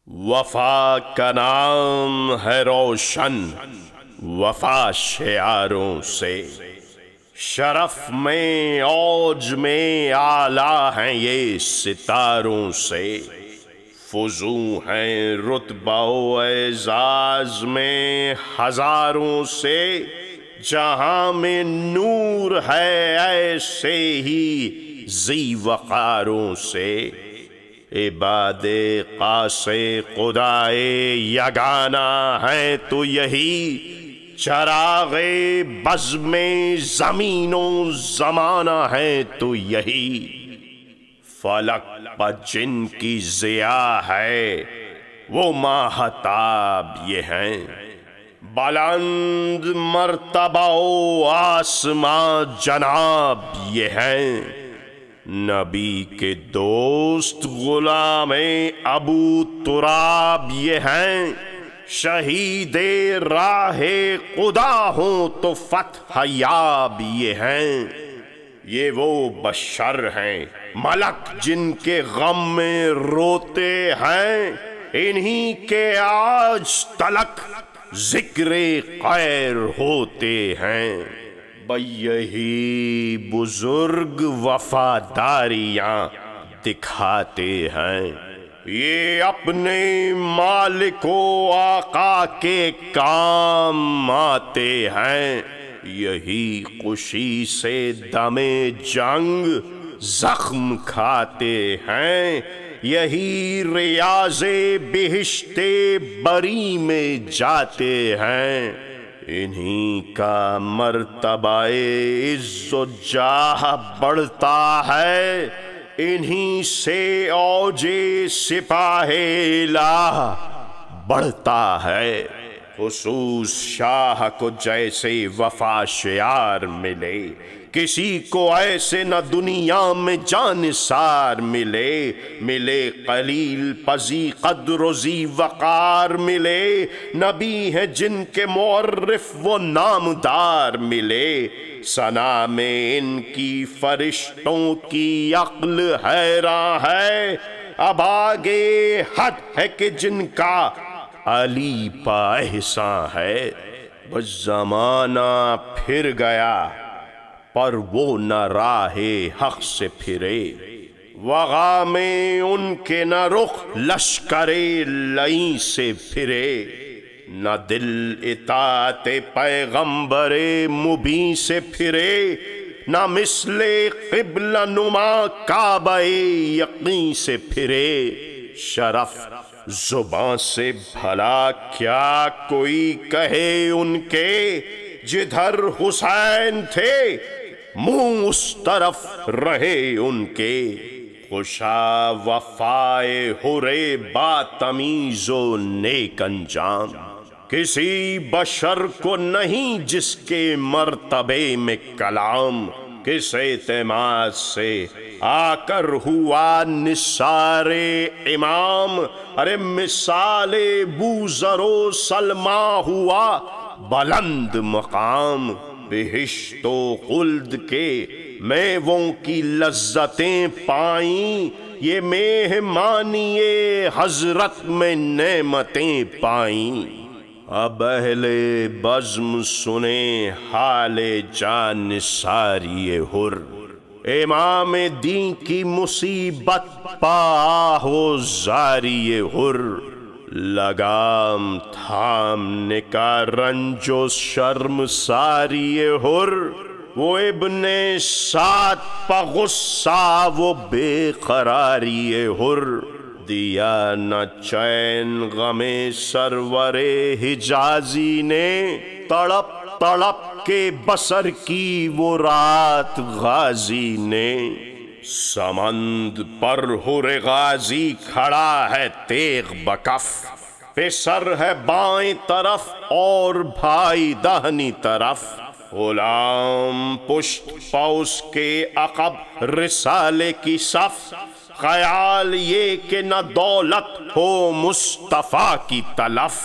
وفا کا نام ہے روشن، وفا شعاروں سے، شرف میں اوج میں اعلیٰ ہیں یہ ستاروں سے، فزوں ہیں رتبہ و اعزاز میں ہزاروں سے، جہاں میں نور ہے ایسے ہی ذی وقاروں سے، عباد قاص خدائے یگانہ ہے تو یہی، چراغ بزم زمین و زمانہ ہے تو یہی، فلک پر جن کی ضیاء ہے وہ ماہتاب یہ ہیں، بلند مرتبہ و آسماں جناب یہ ہیں، نبی کے دوست غلام ابو تراب یہ ہیں، شہید راہ خدا ہوں تو فتح یاب یہ ہیں، یہ وہ بشر ہیں ملک جن کے غم میں روتے ہیں، انہی کے آج تلک ذکر خیر ہوتے ہیں، یہی بزرگ وفاداریاں دکھاتے ہیں، یہ اپنے مالک و آقا کے کام آتے ہیں، یہی خوشی سے دم جنگ زخم کھاتے ہیں، یہی ریاض بہشت بری میں جاتے ہیں، انہی کا مرتبہ عز و جاہ بڑھتا ہے، انہی سے اوج سپاہ الہ بڑھتا ہے، خصوص شاہ کو جیسے وفا شعار ملے، کسی کو ایسے نہ دنیا میں جانثار ملے، ملے قلیل پزی قدر و ذی وقار ملے، نبی ہیں جن کے معرف و نامدار ملے، ثنا میں ان کی فرشتوں کی عقل حیراں ہے، اب آگے حد ہے کہ جن کا علی پا احساں ہے، بس زمانہ پھر گیا پر وہ نہ راہ حق سے پھرے، وغا میں ان کے نہ رخ لشکر لئیں سے پھرے، نہ دل اطاعت پیغمبر مبیں سے پھرے، نہ مثل قبلہ نما کعبہ یقین سے پھرے، شرف زباں سے بھلا کیا کوئی کہے ان کے، جدھر حسین تھے منہ اس طرف رہے ان کے، خوشا وفائے حر با تمیز و نیک انجام، کسی بشر کو نہیں جس کے مرتبے میں کلام، کس اعتماد سے آ کر ہوا نثار امام، ارے مثال بوذر و سلمیٰ ہوا بلند مقام، بہشت و خلد کے میووں کی لذتیں پائیں، یہ مہمانی حضرت میں نعمتیں پائیں، اب اہل بزم سنیں حال جان نثاری حر، امام دین کی مصیبت پا ہو زاری حر، لگام تھامنے کا رنج و شرم ساری حر، وہ ابن سعد پا غصہ وہ بے قراری حر، دیا نہ چین غم سرور حجازی نے، تڑپ تڑپ کے بسر کی وہ رات غازی نے، سمند پر حر غازی کھڑا ہے تیغ بکف، پسر ہے بائیں طرف اور بھائی دہنی طرف، غلام پشت پاؤس کے عقب رسالے کی صف، خیال یہ کہ نہ دولت ہو مصطفیٰ کی تلف،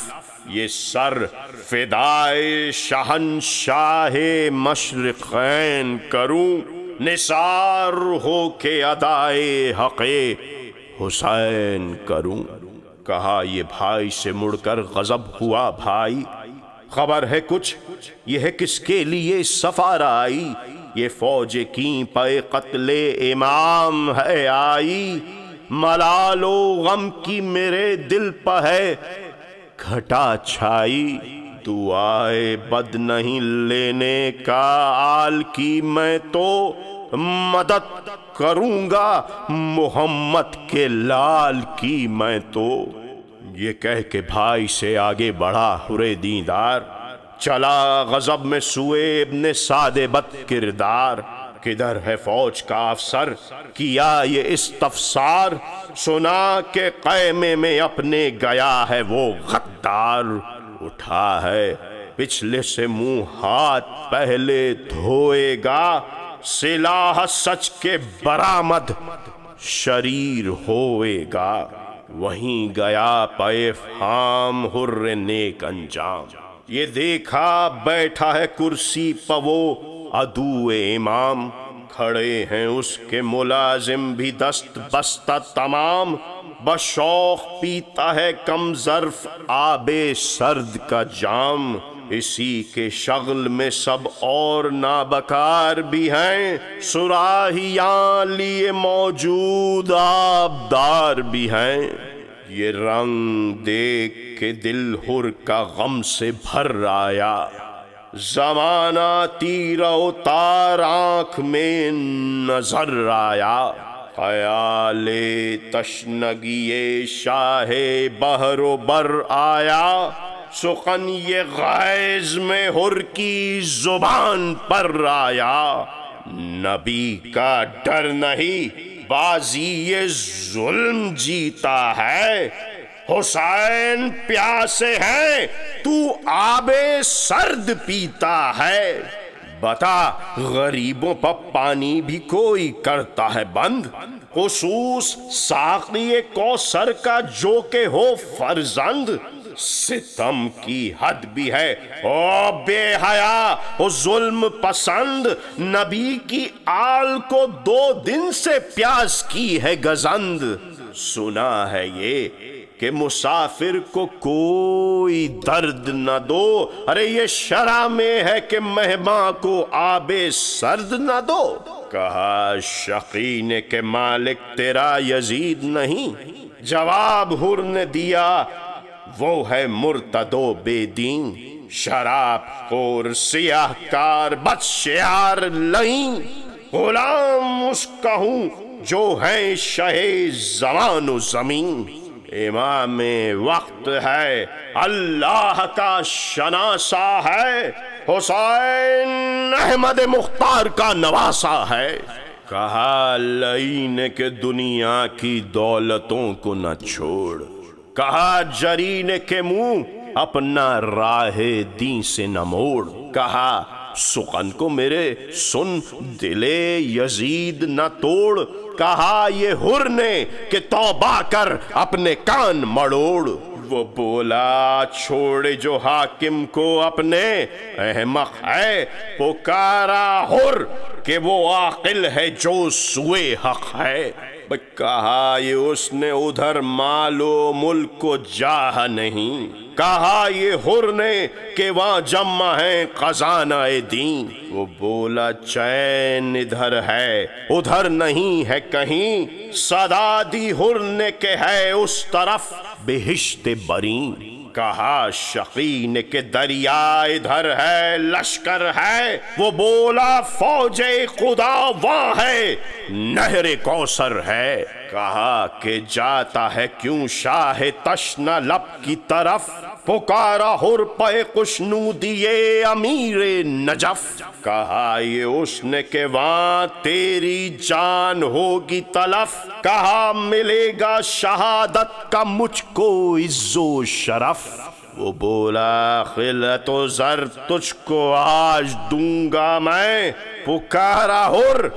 یہ سر فدائے شہنشاہ مشرقین کروں، نثار ہو کے ادائے حق حسین کروں۔ کہا یہ بھائی سے مڑ کر غضب ہوا بھائی، خبر ہے کچھ؟ یہ ہے کس کے لیے سفر آئی؟ یہ فوج کی پے قتل امام ہے آئی، ملال و غم کی میرے دل پہ ہے گھٹا چھائی، دعائے بد نہیں لینے کا آل کی میں تو مدد کروں گا محمد کے لال کی میں تو۔ یہ کہہ کے بھائی سے آگے بڑھا حر دیندار، چلا غضب میں سوئے ابن سعد بد کردار، کدھر ہے فوج کا افسر کیا یہ استفسار، سنا کہ قیمے میں اپنے گیا ہے وہ غدار، اٹھا ہے پچھلے سے منہ ہاتھ پہلے دھوئے گا، سلاح سچ کے برآمد شریر ہوئے گا، وہیں گیا پے فام حر نیک انجام، یہ دیکھا بیٹھا ہے کرسی پہ وہ عدو امام، کھڑے ہیں اس کے ملازم بھی دست بستہ تمام، بشوق پیتا ہے کم ظرف آب سرد کا جام، اسی کے شغل میں سب اور نابکار بھی ہیں، صراحیاں لیے موجود آبدار بھی ہیں، یہ رنگ دیکھ کے دل حر کا غم سے بھر آیا، زمانہ تیر و تار آنکھ میں نظر آیا، خیال تشنگی شاہ بحر و بر آیا، سخن یہ غیظ میں حر کی زبان پر آیا، نبی کا ڈر نہیں بازی یہ ظلم جیتا ہے، حسین پیاسے ہیں تو آب سرد پیتا ہے، بتا غریبوں پر پانی بھی کوئی کرتا ہے بند، خصوص ساقی کوثر کا جو کہ ہو فرزند، ستم کی حد بھی ہے او بے حیا او ظلم پسند، نبی کی آل کو 2 دن سے پیاس کی ہے گزند، سنا ہے یہ کہ مسافر کو کوئی درد نہ دو، ارے یہ شرع میں ہے کہ مہمان کو آب سرد نہ دو، کہا شقی نے کہ مالک تیرا یزید نہیں، جواب حر نے دیا وہ ہے مرتد و بے دین، شراب خور سیاہ کار بد شعار لئیم، غلام اس کا ہوں جو ہیں شہ زمان و زمین، امام وقت ہے اللہ کا شناسا ہے، حسین احمد مختار کا نواسا ہے، کہا لعین کے دنیا کی دولتوں کو نہ چھوڑ، کہا جرین کے منہ اپنا راہ دین سے نہ موڑ، کہا سخن کو میرے سن دل یزید نہ توڑ، کہا یہ حر نے کہ توبہ کر اپنے کان مڑوڑ، وہ بولا چھوڑے جو حاکم کو اپنے احمق ہے، پکارا حر کہ وہ عاقل ہے جو سوئے حق ہے، کہا یہ اس نے ادھر مال و ملک کو جاہ نہیں، کہا یہ حر نے کہ وہاں جمع ہے خزانہ دین، وہ بولا چین ادھر ہے ادھر نہیں ہے کہیں، صدا دی حر نے کہ ہے اس طرف بہشت برین، کہا شقی نے کہ دریا ادھر ہے لشکر ہے، وہ بولا فوج خدا وہاں ہے نہر کوثر ہے، کہا کہ جاتا ہے کیوں شاہ تشنہ لب کی طرف، پکارا حر پہ قشنودی امیر نجف، کہا یہ اس نے کہ وہاں تیری جان ہوگی تلف، کہا ملے گا شہادت کا مجھ کو عز و شرف، وہ بولا خلعت و زر تجھ کو آج دوں گا میں، پکارا حر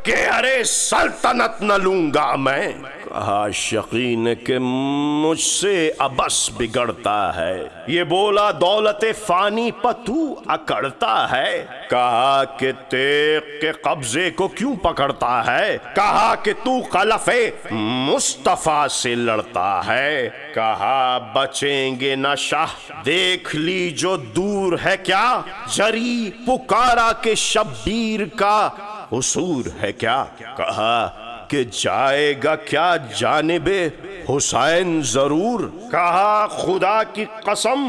کہ ارے سلطنت نہ لوں گا میں، کہا شقی نے کہ مجھ سے ابس بگڑتا ہے، یہ بولا دولت فانی پہ تو اکڑتا ہے، کہا کہ تیغ کے قبضے کو کیوں پکڑتا ہے، کہا کہ تو خلف مصطفیٰ سے لڑتا ہے، کہا بچیں گے نہ شاہ دیکھ لی جو دور ہے کیا، جری پکارا کہ شبیر کا حصور ہے کیا، کہا کہ جائے گا کیا جانب حسین ضرور، کہا خدا کی قسم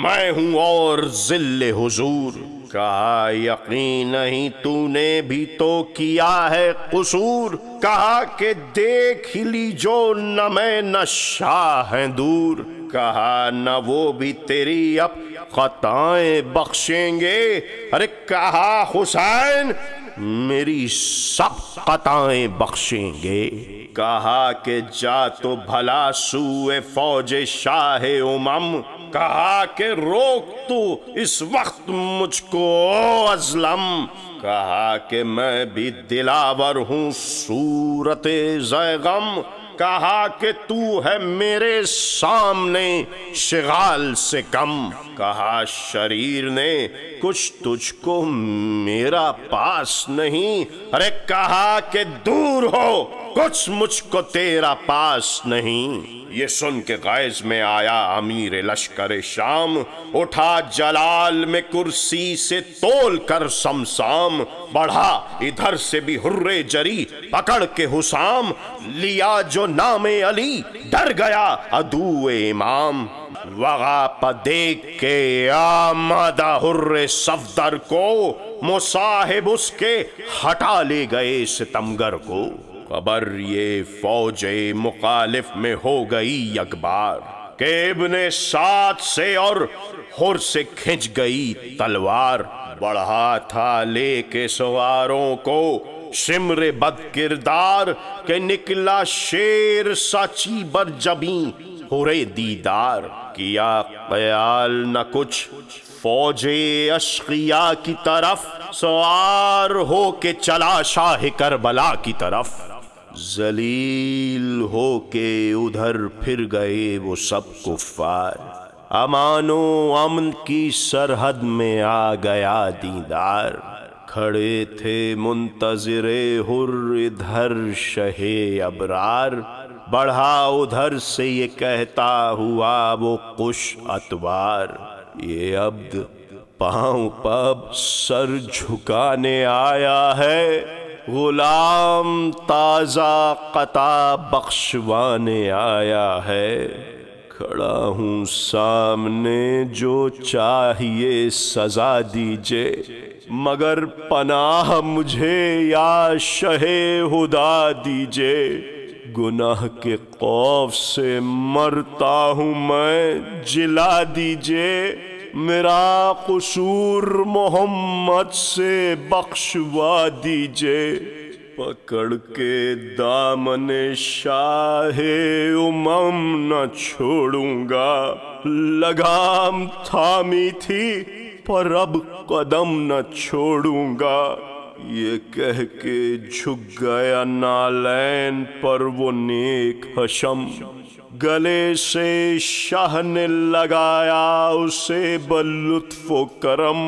میں ہوں اور ذل حضور، کہا یقین نہیں تو نے بھی تو کیا ہے قصور، کہا کہ دیکھ لی جو نہ میں نہ شاہ ہیں دور، کہا نہ وہ بھی تیری اب خطائیں بخشیں گے، ارے کہا حسین میری سب خطائیں بخشیں گے، کہا کہ جا تو بھلا سوئے فوج شاہ امم، کہا کہ روک تو اس وقت مجھ کو ازلم، کہا کہ میں بھی دلاور ہوں صورت زیغم، کہا کہ تو ہے میرے سامنے شغال سے کم، کہا شریر نے کچھ تجھ کو میرا پاس نہیں، ارے کہا کہ دور ہو کچھ مجھ کو تیرا پاس نہیں، یہ سن کے غیظ میں آیا امیر لشکر شام، اٹھا جلال میں کرسی سے تول کر سمسام، بڑھا ادھر سے بھی حر جری پکڑ کے حسام، لیا جو نام علی ڈر گیا عدو امام، وغا پا دیکھ کے آمدہ حر صفدر کو، مصاحب اس کے ہٹا لے گئے ستمگر کو، خبر یہ فوج مخالف میں ہو گئی یکبار، کہ ابن سعد سے اور حر سے کھنچ گئی تلوار، بڑھا تھا لے کے سواروں کو شمر بد کردار، کہ نکلا شیر ساچی بر جبیں حرے دیدار، کیا خیال نہ کچھ فوج اشقیا کی طرف، سوار ہو کے چلا شاہ کربلا کی طرف، ذلیل ہو کے ادھر پھر گئے وہ سب کفار، امان و امن کی سرحد میں آ گیا دیدار، کھڑے تھے منتظر حر ادھر شہ ابرار، بڑھا ادھر سے یہ کہتا ہوا وہ خوش اتوار، یہ عبد پاؤں پب سر جھکانے آیا ہے، غلام تازہ قطع بخشوانے آیا ہے، کھڑا ہوں سامنے جو چاہیے سزا دیجے، مگر پناہ مجھے یا شہ خدا دیجے، گناہ کے خوف سے مرتا ہوں میں جلا دیجے، میرا قصور محمد سے بخشوا دیجے، پکڑ کے دامن شاہ امم نہ چھوڑوں گا، لگام تھامی تھی پر اب قدم نہ چھوڑوں گا، یہ کہہ کے جھک گیا نالین پر وہ نیک حشم، گلے سے شاہ نے لگایا اسے بلطف و کرم،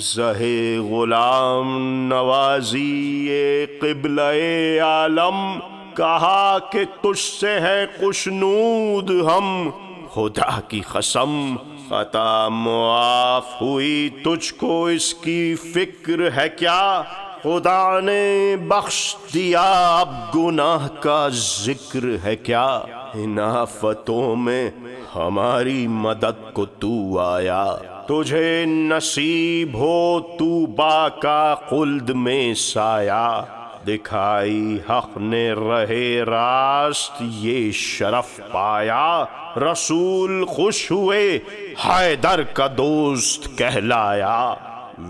زہے غلام نوازی قبلہ عالم، کہا کہ تجھ سے ہے خوشنود ہم خدا کی قسم، خطا معاف ہوئی تجھ کو اس کی فکر ہے کیا، خدا نے بخش دیا اب گناہ کا ذکر ہے کیا، ان آفتوں میں ہماری مدد کو تو آیا، تجھے نصیب ہو تو با کا خلد میں سایہ، دکھائی حق نے رہے راست یہ شرف پایا، رسول خوش ہوئے حیدر کا دوست کہلایا،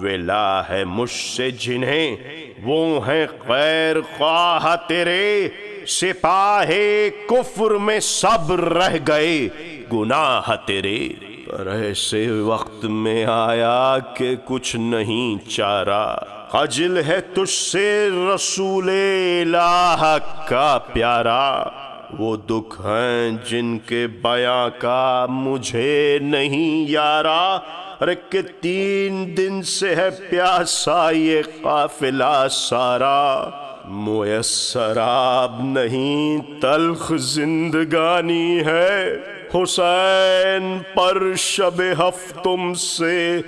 ولا ہے مجھ سے جنہیں وہ ہیں خیر خواہ تیرے، سپاہ کفر میں سب رہ گئے گناہ تیرے، پر ایسے وقت میں آیا کہ کچھ نہیں چارہ، خجل ہے تجھ سے رسول الہ کا پیارا، وہ دکھ ہیں جن کے بیاں کا مجھے نہیں یارا، ارے کہ 3 دن سے ہے پیاسا یہ قافلہ سارا، میسر آب نہیں تلخ زندگانی ہے، حسین پر شب ہفتم سے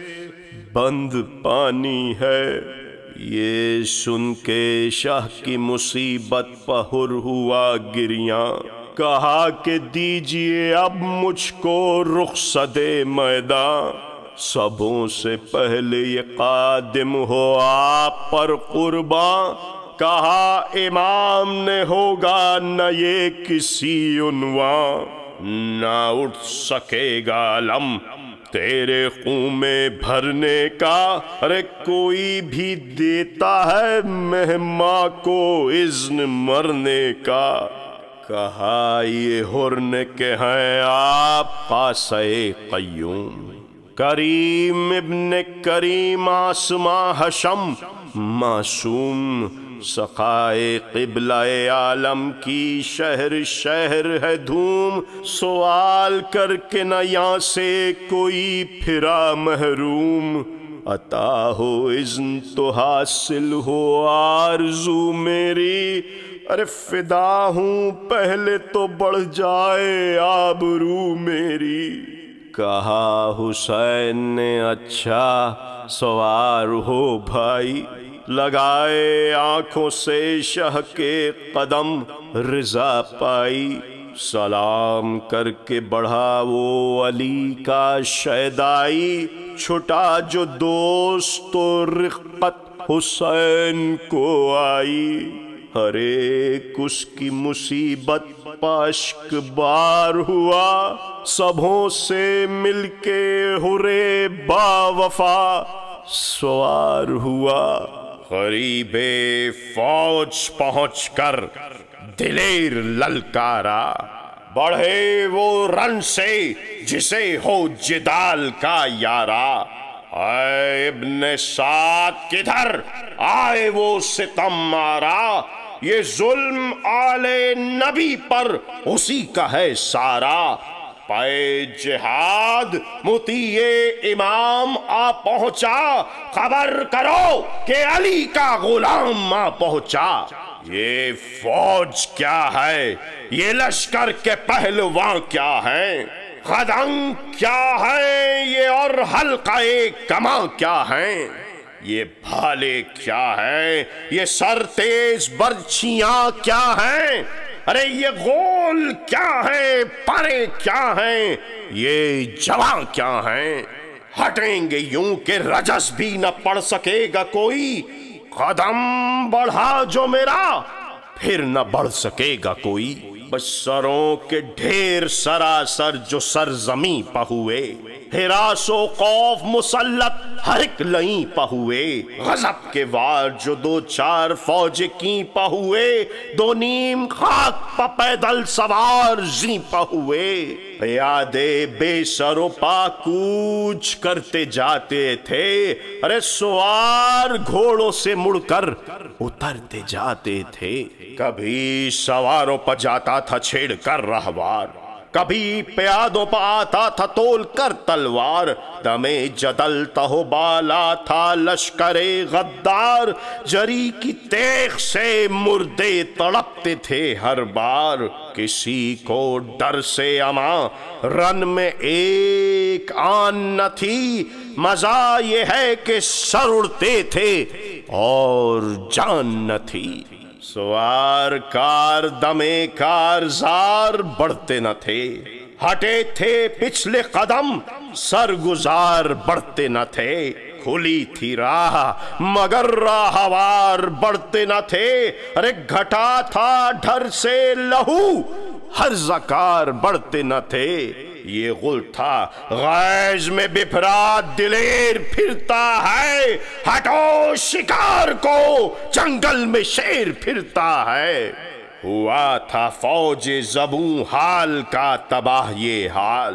بند پانی ہے۔ یہ سن کے شاہ کی مصیبت پہر ہوا گریاں، کہا کہ دیجئے اب مجھ کو رخصت میداں، سبوں سے پہلے یہ قادم ہو آپ پر قرباں، کہا امام نے ہوگا نہ یہ کسی عنواں، نہ اٹھ سکے گا علم تیرے خون میں بھرنے کا، ارے کوئی بھی دیتا ہے مہماں کو اذن مرنے کا، کہا یہ ہرن کے ہیں آپ قاصے قیوم، کریم ابن کریم آسماں حشم معصوم، سقائے قبلہ عالم کی شہر شہر ہے دھوم، سوال کر کے نہ یہاں سے کوئی پھرا محروم، عطا ہو اذن تو حاصل ہو آرزو میری، ارے فدا ہوں پہلے تو بڑھ جائے آبرو میری، کہا حسین نے اچھا سوار ہو بھائی، لگائے آنکھوں سے شاہ کے قدم رضا پائی، سلام کر کے بڑھا وہ علی کا شیدائی، چھٹا جو دوست و رقت حسین کو آئی، ہر ایک اس کی مصیبت پاشک بار ہوا، سبوں سے مل کے ہرے با وفا سوار ہوا، غریب فوج پہنچ کر دلیر للکارا، بڑھے وہ رن سے جسے ہو جدال کا یارا، اے ابن سعد کدھر آئے وہ ستم مارا، یہ ظلم آل نبی پر اسی کا ہے سارا، پائے جہاد مطیع امام آ پہنچا، خبر کرو کہ علی کا غلام آ پہنچا، یہ فوج کیا ہے، یہ لشکر کے پہلوان کیا ہیں، خدنگ کیا ہے یہ اور حلقہ کماں کیا ہیں، یہ بھالے کیا ہیں، یہ سر تیز برچھیاں کیا ہیں، ارے یہ غول کیا ہیں، پرے کیا ہیں، یہ جوان کیا ہیں، ہٹیں گے یوں کہ رجس بھی نہ پڑ سکے گا کوئی، قدم بڑھا جو میرا پھر نہ بڑھ سکے گا کوئی، بس سروں کے ڈھیر سراسر جو سرزمیں پہ ہوئے، ہراس و خوف مسلط ہر ایک لئیں پہ ہوئے، غضب کے وار جو 2-4 فوج کی پہ ہوئے، 2 نیم خاک پہ پیدل سوار زیں پہ ہوئے، پیادے بے سر و پا کوچ کرتے جاتے تھے، ارے سوار گھوڑوں سے مڑ کر اترتے جاتے تھے، کبھی سواروں پہ جاتا تھا چھیڑ کر رہوار، کبھی پیادوں پہ آتا تھا تول کر تلوار، دمے جدل تہو بالا تھا لشکر غدار، جری کی تیغ سے مردے تڑپتے تھے ہر بار، کسی کو ڈر سے اما رن میں ایک آن نہ تھی، مزہ یہ ہے کہ سر اڑتے تھے اور جان نہ تھی، سوار کار دمے کار زار بڑھتے نہ تھے، ہٹے تھے پچھلے قدم سرگزار بڑھتے نہ تھے، کھلی تھی راہ مگر راہوار بڑھتے نہ تھے، ارے گھٹا تھا ڈھر سے لہو ہر زکار بڑھتے نہ تھے، یہ غل تھا غیظ میں بپھرا دلیر پھرتا ہے، ہٹو شکار کو جنگل میں شیر پھرتا ہے، ہوا تھا فوج زبوں حال کا تباہ یہ حال،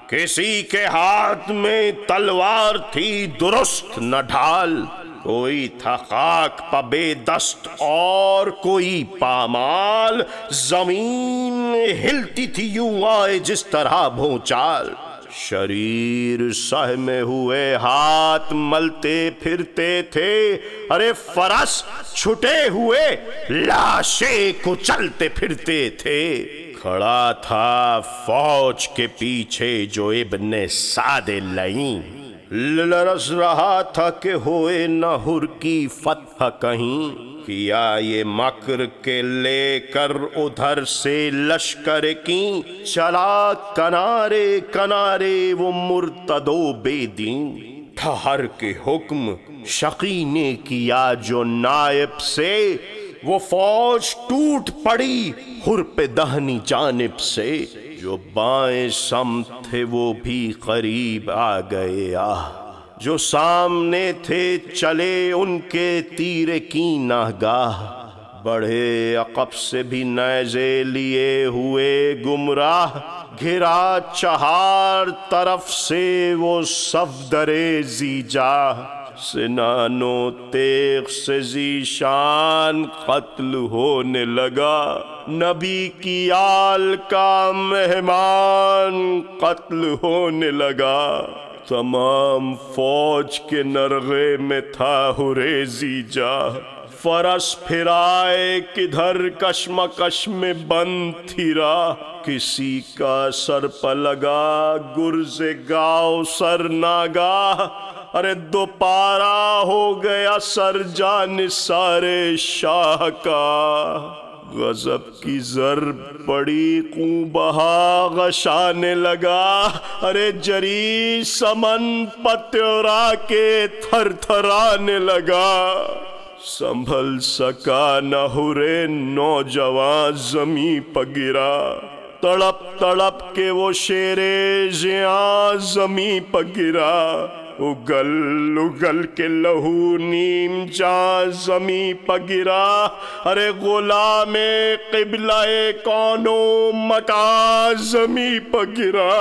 کسی کے ہاتھ میں تلوار تھی درست نہ ڈھال، کوئی تھا خاک پہ بے دست اور کوئی پامال، زمین ہلتی تھی یوں آئے جس طرح بھونچال، شریر سہ میں ہوئے ہاتھ ملتے پھرتے تھے، ارے فرس چھٹے ہوئے لاشیں کو چلتے پھرتے تھے۔ کھڑا تھا فوج کے پیچھے جو ابن سعد لئیم، لرز رہا تھا کہ ہوئے نہ ہر کی فتح کہیں، کیا یہ مکر کے لے کر ادھر سے لشکر کی، چلا کنارے کنارے وہ مرتد و بے دین، ٹھہر کے حکم شقی نے کیا جو نائب سے، وہ فوج ٹوٹ پڑی ہر پہ دہنی جانب سے، جو بائیں سمت تھے وہ بھی قریب آ گئے جو سامنے تھے چلے ان کے تیر کی ناگاہ، بڑھے عقب سے بھی نیزے لیے ہوئے گمراہ، گھرا چہار طرف سے وہ صفدر زیجاہ، سنان و تیغ سے ذیشان قتل ہونے لگا، نبی کی آل کا مہمان قتل ہونے لگا، تمام فوج کے نرغے میں تھا ہریزی جا، فرس پھرائے کدھر کشمکش میں بند تھی راہ، کسی کا سر پہ لگا گرز گاؤ سر ناگاہ، ارے دوپارہ ہو گیا سر جان سارے شاہ کا، غضب کی ضرب پڑی خوں بہا غشانے لگا، ارے جری سمن پتیورا کے تھر تھرانے لگا، سنبھل سکا نہ ہرے نوجوان زمین پہ گرا، تڑپ تڑپ کے وہ شیر زیاں زمین پہ گرا، اگل اگل کے لہو نیم جاں زمین پہ گرا، ارے غلام قبلہ کونو مکان زمین پہ گرا،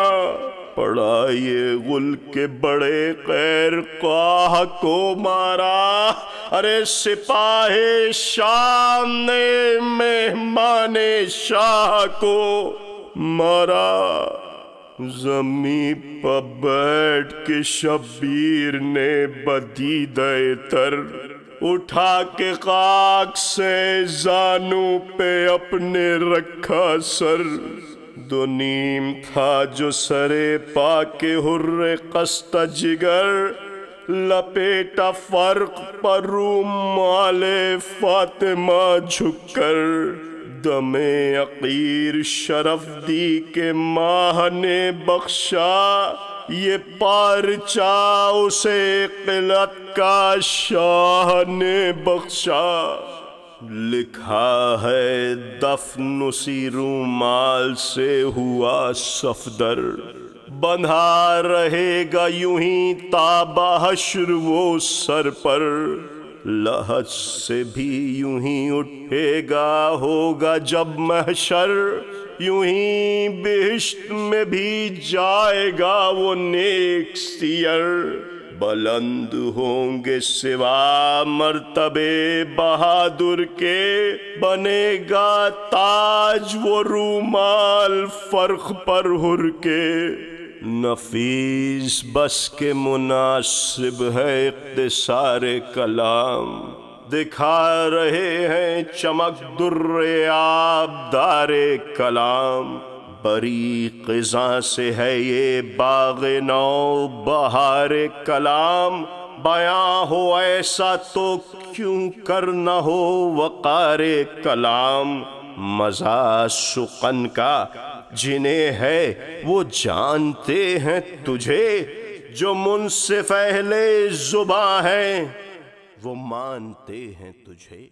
پڑا یہ غل کے بڑے خیر خواہ کو مارا، ارے سپاہ شام نے مہمان شاہ کو مارا، زمین پہ بیٹھ کے شبیر نے بدیدہ تر اٹھا کے خاک سے زانو پہ اپنے رکھا سر، دو نیم تھا جو سرے پا کے حر قصد جگر، لپیٹا فرق پر رومال فاطمہ جھک کر، دم عقیر شرف دی کے ماہ نے بخشا، یہ پارچہ اسے قلت کا شاہ نے بخشا، لکھا ہے دفن اسی رومال سے ہوا صفدر، بندھا رہے گا یوں ہی تا بحشر وہ سر پر، لحد سے بھی یوں ہی اٹھے گا ہوگا جب محشر، یوں ہی بہشت میں بھی جائے گا وہ نیک سیر، بلند ہوں گے سوا مرتبے بہادر کے، بنے گا تاج وہ رومال فرق پر ہر کے، نفیس بس کے مناسب ہے اختصار کلام، دکھا رہے ہیں چمک در آبدار کلام، بری قضاں سے ہے یہ باغ نو بہار کلام، بیاں ہو ایسا تو کیوں کرنا ہو وقار کلام، مزہ سخن کا جنہیں ہے وہ جانتے ہیں تجھے، جو منصف اہل زباں ہیں وہ مانتے ہیں تجھے۔